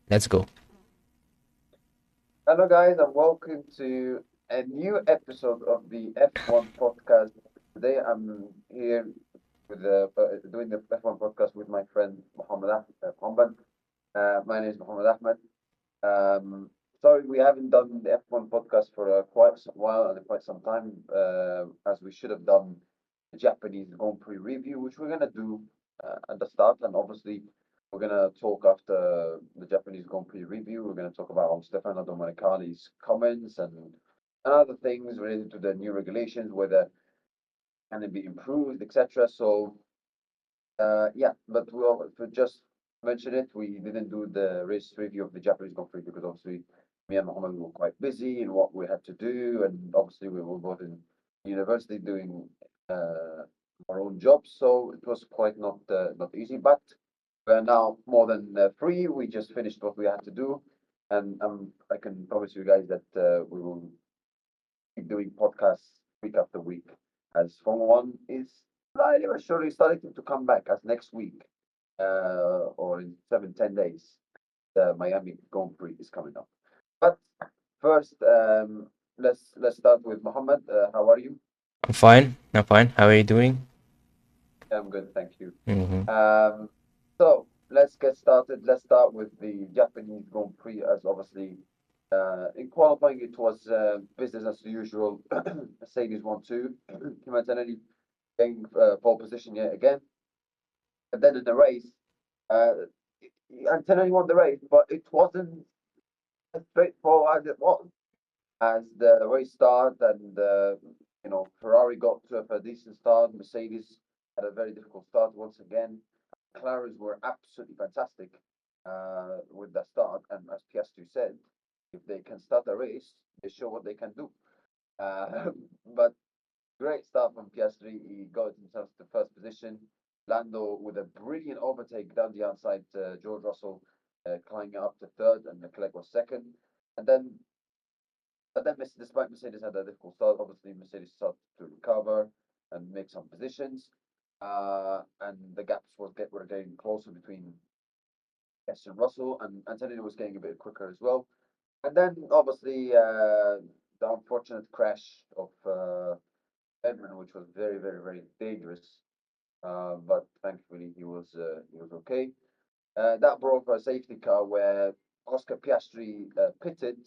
Let's go. Hello, guys, and welcome to a new episode of the F1 podcast. Today, I'm here with doing the F1 podcast with my friend Muhammad. My name is Muhammad Ahmed. Um, Sorry, we haven't done the F1 podcast for quite some while and quite some time, as we should have done the Japanese Grand Prix review, which we're gonna do at the start, and obviously we're gonna talk after the Japanese Grand Prix review. We're gonna talk about Stefano Domenicali's comments and other things related to the new regulations, whether can it be improved, etc. So yeah, but we'll to just mention it, we didn't do the race review of the Japanese Grand Prix because obviously me and Mohammed were quite busy in what we had to do, and obviously we were both in university doing our own jobs, so it was quite not easy. But we're now more than free. We just finished what we had to do, and I can promise you guys that we will keep doing podcasts week after week, as Formula One is slightly but surely starting to come back as next week, or in 7, 10 days, the Miami Grand Prix is coming up. But first, let's start with Mohammed. How are you? I'm fine. I'm fine. How are you doing? I'm good, thank you. Mm-hmm. So let's get started. Let's start with the Japanese Grand Prix, as obviously in qualifying it was business as usual. Mercedes won two. Kimi Antonelli getting pole position yet again. And then in the race, uh, Antonelli won the race, but it wasn't as straightforward as it was. As the race started and Ferrari got to a decent start, Mercedes had a very difficult start once again. McLarens were absolutely fantastic with the start, and as Piastri said, if they can start a race, they show what they can do. Uh, but great start from Piastri. He got himself to first position. Lando with a brilliant overtake down the outside. George Russell climbing up to third, and Leclerc was second. And then, despite Mercedes had a difficult start, obviously Mercedes started to recover and make some positions, and the gaps were getting closer between Aston Russell and Antonio was getting a bit quicker as well. And then obviously the unfortunate crash of Edmund, which was very, very, very dangerous. But thankfully he was okay. That brought for a safety car where Oscar Piastri pitted,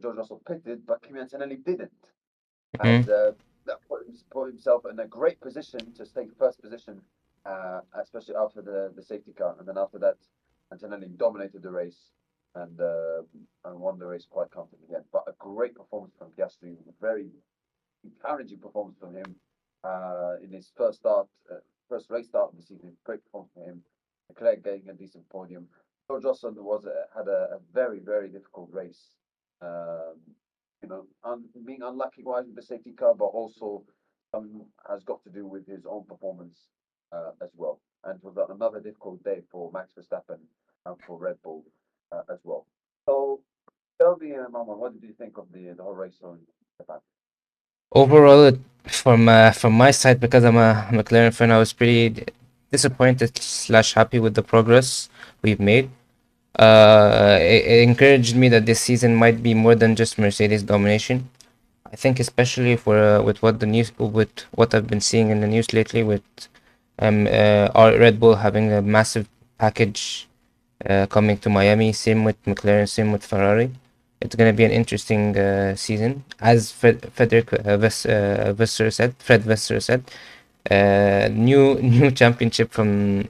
George Russell pitted, but Kimi Antonelli didn't, Mm-hmm. and that put himself in a great position to take first position, especially after the safety car. And then after that, Antonelli dominated the race and won the race quite comfortably again. But a great performance from Piastri, very encouraging performance from him in his first race start of the season. Great performance from him. Leclerc getting a decent podium. George Russell had a very very difficult race. Um, being unlucky wise with the safety car, but also has got to do with his own performance as well. And it was another difficult day for Max Verstappen and for Red Bull as well. So tell me, Mama, what did you think of the whole race on Japan? Overall, from my side, because I'm a McLaren fan, I was pretty disappointed slash happy with the progress we've made. It encouraged me that this season might be more than just Mercedes domination. I think especially for with what I've been seeing in the news lately with our Red Bull having a massive package coming to Miami. Same with McLaren, same with Ferrari. It's gonna be an interesting season, as Fred Vesser said. New new championship from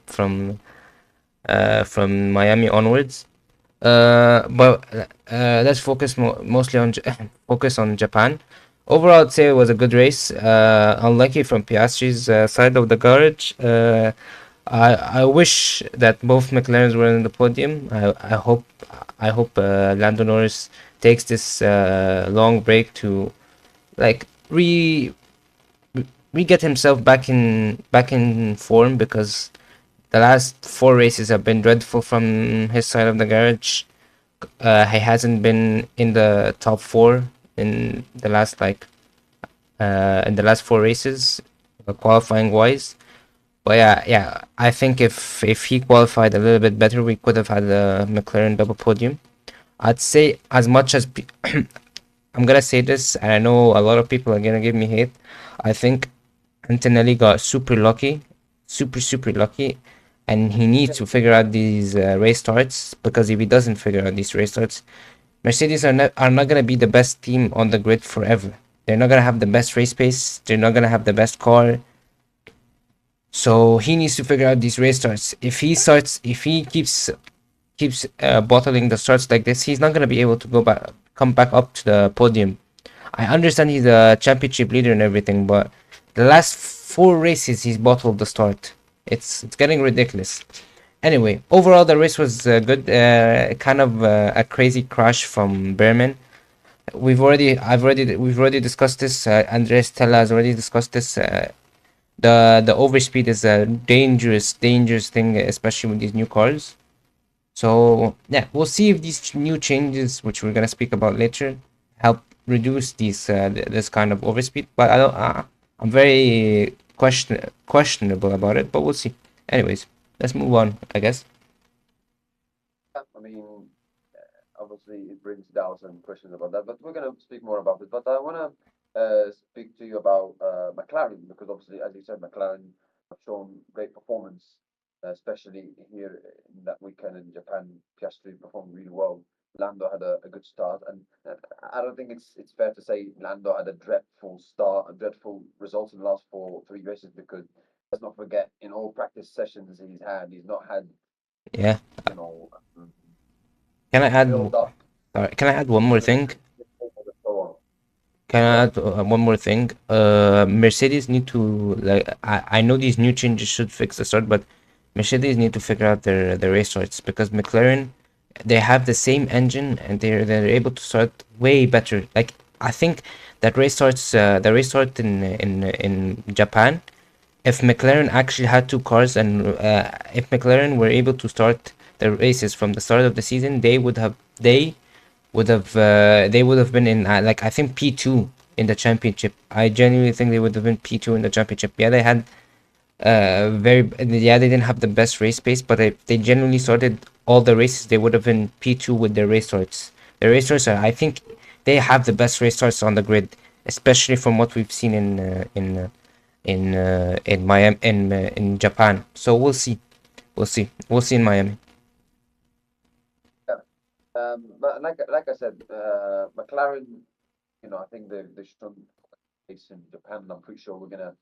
Miami onwards. But let's focus mostly on focus on Japan. Overall, I'd say it was a good race. Unlucky from Piastri's side of the garage. I wish that both McLarens were in the podium. I hope Lando Norris takes this long break to like re get himself back in form, because the last four races have been dreadful from his side of the garage. He hasn't been in the top four in the last four races, qualifying wise. But yeah, I think if he qualified a little bit better, we could have had a McLaren double podium. I'd say as much as I'm gonna say this, and I know a lot of people are gonna give me hate. I think Antonelli got super lucky, super lucky, and he needs Yeah, to figure out these race starts, because if he doesn't figure out these race starts, Mercedes are not gonna be the best team on the grid forever. They're not gonna have the best race pace. They're not gonna have the best car. So he needs to figure out these race starts. If he keeps bottling the starts like this, he's not gonna be able to come back up to the podium. I understand he's a championship leader and everything, but the last four races he's bottled the start. It's getting ridiculous. Anyway, overall the race was good. Kind of a crazy crash from Berman. We've already discussed this. Andres Stella has already discussed this. The overspeed is a dangerous thing, especially with these new cars. So yeah, we'll see if these new changes, which we're gonna speak about later, help reduce this kind of overspeed. But I don't. I'm very questionable about it. But we'll see. Anyways, let's move on, I guess. I mean, obviously it brings doubts and questions about that, but we're going to speak more about it. But I want to speak to you about McLaren because obviously, as you said, McLaren have shown great performance, especially here in that weekend in Japan. Piastri performed really well. Lando had a good start, and I don't think it's fair to say Lando had a dreadful start, a dreadful result in the last three races because let's not forget in all practice sessions he's not had Yeah. you know Can I add? build up Sorry, can I add one more thing? so Can I on. add one more thing? Mercedes need to, like, I know these new changes should fix the start, but Mercedes need to figure out their race starts, because McLaren, they have the same engine and they're able to start way better. Like, I think that the race start in Japan, if McLaren actually had two cars, and if McLaren were able to start the races from the start of the season, they would have been in, like, I think P2 in the championship. I genuinely think they would have been P2 in the championship. Yeah, they had they didn't have the best race pace, but if they genuinely started all the races, they would have been P2 with their race starts. Their race starts are, I think, they have the best race starts on the grid, especially from what we've seen in Miami, in Japan. So we'll see in Miami. Yeah. But like I said, McLaren, I think they shown pace in Japan. And I'm pretty sure we're gonna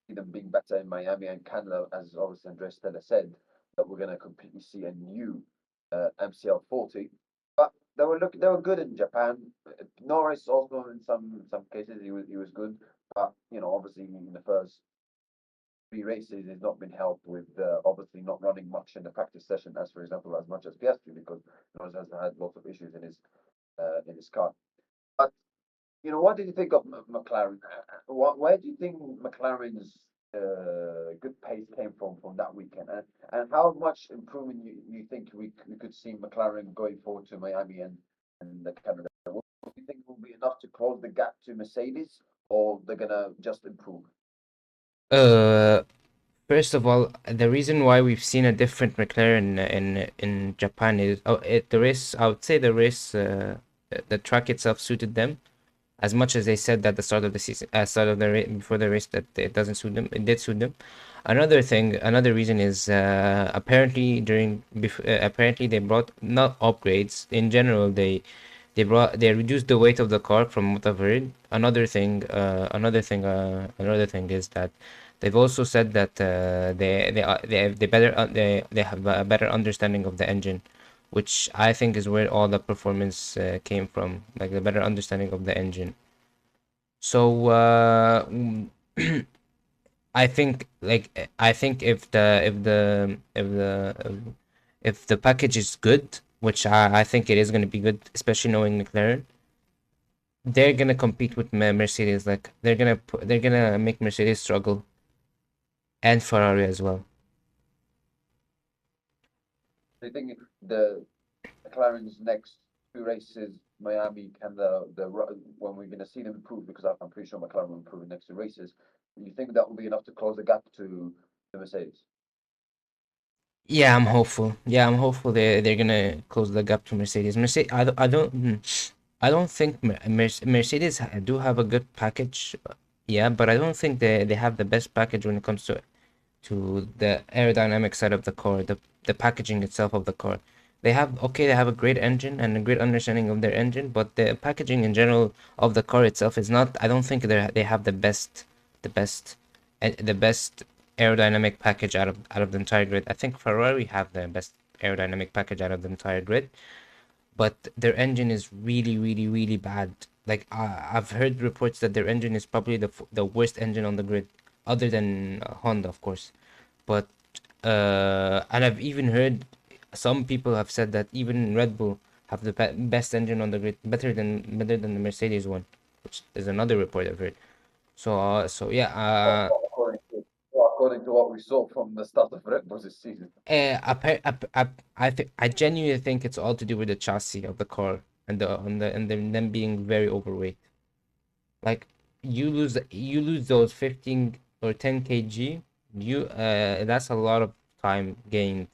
see them being better in Miami and Canada, as obviously Andres Stella said, that we're gonna completely see a new MCL 40. But they were good in Japan. Norris also in some cases he was good, but obviously in the first three races he's not been helped with obviously not running much in the practice session, as for example as much as Piastri because Norris has had lots of issues in his car. But what did you think of McLaren? Where do you think McLaren's good pace came from that weekend, and how much improvement you think we could see McLaren going forward to Miami and the Canada? What do you think will be enough to close the gap to Mercedes, or they're gonna just improve? Uh, First of all, the reason why we've seen a different McLaren in Japan is, the race. I would say the race, the track itself suited them as much as they said that the start of the season, start of the race, before the race, that it doesn't suit them. It did suit them. Another reason is, apparently they brought not upgrades in general. They reduced the weight of the car from what I've heard. Another thing is that they've also said that they have a better understanding of the engine, which I think is where all the performance came from, like the better understanding of the engine. So I think if the package is good, which I think it is going to be good, especially knowing McLaren, they're gonna compete with Mercedes. Like, they're gonna make Mercedes struggle, and Ferrari as well. Do you think the McLaren's next two races, Miami and when we're gonna see them improve, because I'm pretty sure McLaren will improve in the next two races. Do you think that will be enough to close the gap to the Mercedes. Yeah, I'm hopeful. Yeah, I'm hopeful they're gonna close the gap to Mercedes. Mercedes, I don't think Mercedes do have a good package. Yeah, but I don't think they have the best package when it comes to the aerodynamic side of the car, the packaging itself of the car. They have a great engine and a great understanding of their engine, but the packaging in general of the car itself is not. I don't think they have the best, the best aerodynamic package out of the entire grid. I think Ferrari have the best aerodynamic package out of the entire grid, but their engine is really bad. Like I've heard reports that their engine is probably the worst engine on the grid, other than Honda, of course. But and I've even heard some people have said that even Red Bull have the best engine on the grid, better than the Mercedes one, which is another report I've heard. So yeah, Not, not according to not according to what we saw from the start of Red Bull this season. I genuinely think it's all to do with the chassis of the car and them being very overweight. Like you lose those 15 or 10 kg, you that's a lot of time gained.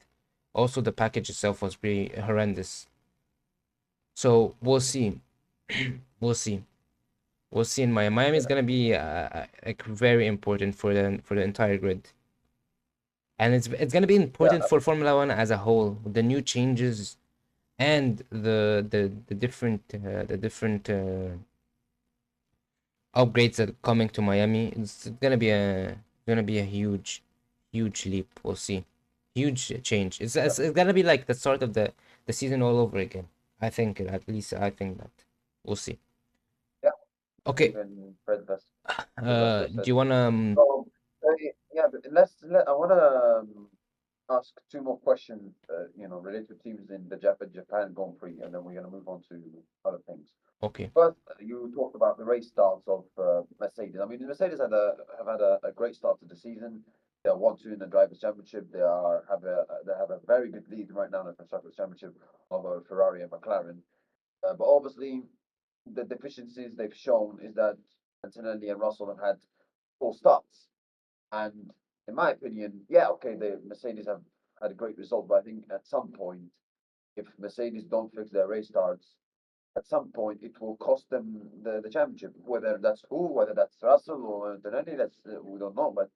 Also, the package itself was pretty horrendous. So we'll see. We'll see. We'll see in Miami. Miami is Yeah, gonna be like very important for the entire grid, and it's gonna be yeah, important for Formula One as a whole. The new changes and the different upgrades that are coming to Miami. It's gonna be a huge leap. We'll see. Huge change. yeah, It's gonna be like the start of the season all over again. I think at least I think that. We'll see. yeah. Okay. Even Fred Vasseur Do said. you wanna So, yeah, but I want to ask two more questions, related to teams in the Japan Grand Prix, and then we're going to move on to other things. okay. First, you talked about the race starts of Mercedes. I mean, Mercedes have had a great start to the season. They are 1-2 in the drivers' championship. They have a very good lead right now in the constructors' championship over Ferrari and McLaren. But obviously, the deficiencies they've shown is that Antonelli and Russell have had poor starts. And in my opinion, yeah, okay, the Mercedes have had a great result, but I think at some point, if Mercedes don't fix their race starts, at some point it will cost them the championship. Whether that's who, whether that's Russell or Antonelli, that's we don't know. But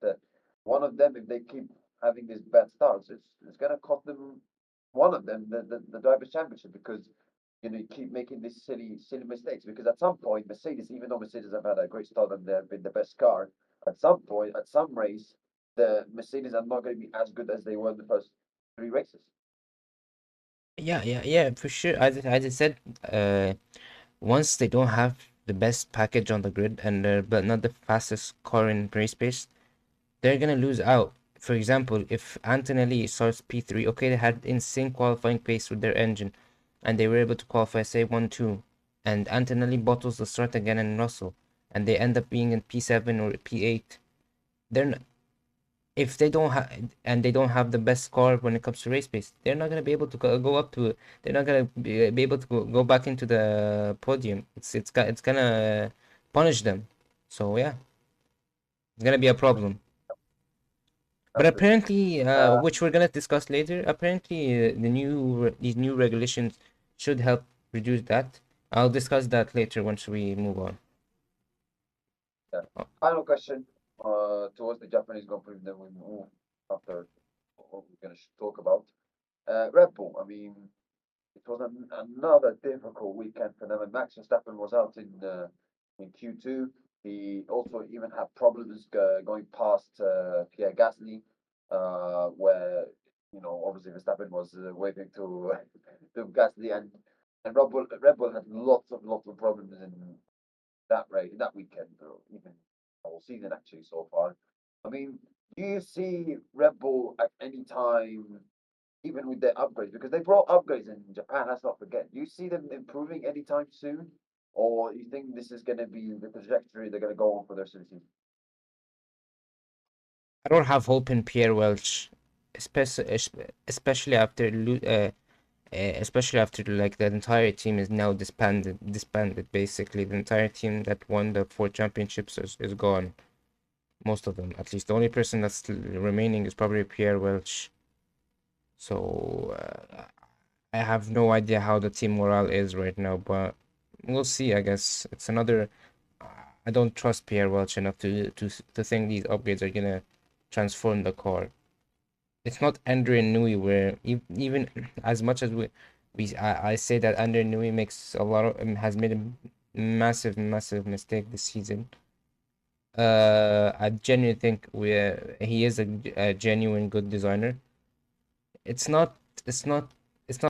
one of them, if they keep having these bad starts, it's gonna cost them one of them the drivers' championship because you keep making these silly mistakes. Because at some point, Mercedes, even though Mercedes have had a great start and they've been the best car, at some point, at some race, the Mercedes are not going to be as good as they were in the first three races. Yeah, for sure. As I said, once they don't have the best package on the grid and but not the fastest car in race pace, they're gonna lose out. For example, if Antonelli starts P3, okay, they had insane qualifying pace with their engine, and they were able to qualify, say, 1-2, and Antonelli bottles the start again in Russell, and they end up being in P7 or P8. They're not, if they don't have and they don't have the best car when it comes to race pace, they're not gonna be able to go up to it. They're not gonna be able to go back into the podium. It's gonna punish them. So yeah, it's gonna be a problem. But Absolutely. apparently, Uh, which we're gonna discuss later, apparently these new regulations should help reduce that. I'll discuss that later once we move on. yeah. Oh, Final question towards the Japanese Grand Prix, then we move after what we're going to talk about. Red Bull, I mean, it was another difficult weekend for them, and Max Verstappen was out in Q2. He also even had problems going past Pierre Gasly, where obviously Verstappen was waving to to Gasly, and Red Bull had lots of problems in that weekend, or even whole season actually so far. I mean, do you see Red Bull at any time, even with their upgrades, because they brought upgrades in Japan? Let's not forget. Do you see them improving anytime soon, or you think this is going to be the trajectory they're going to go on for their season? I don't have hope in Pierre Welch, especially after especially after like the entire team is now disbanded basically the entire team that won the four championships is gone. most of them at least. The only person that's remaining is probably Pierre Welch. So I have no idea how the team morale is right now, but we'll see. I guess it's another. I don't trust Pierre Welch enough to think these upgrades are gonna transform the car. It's not Andre Nui where even as much as I say that Andre Nui makes a lot of has made a massive mistake this season. I genuinely think he is a genuine good designer. It's not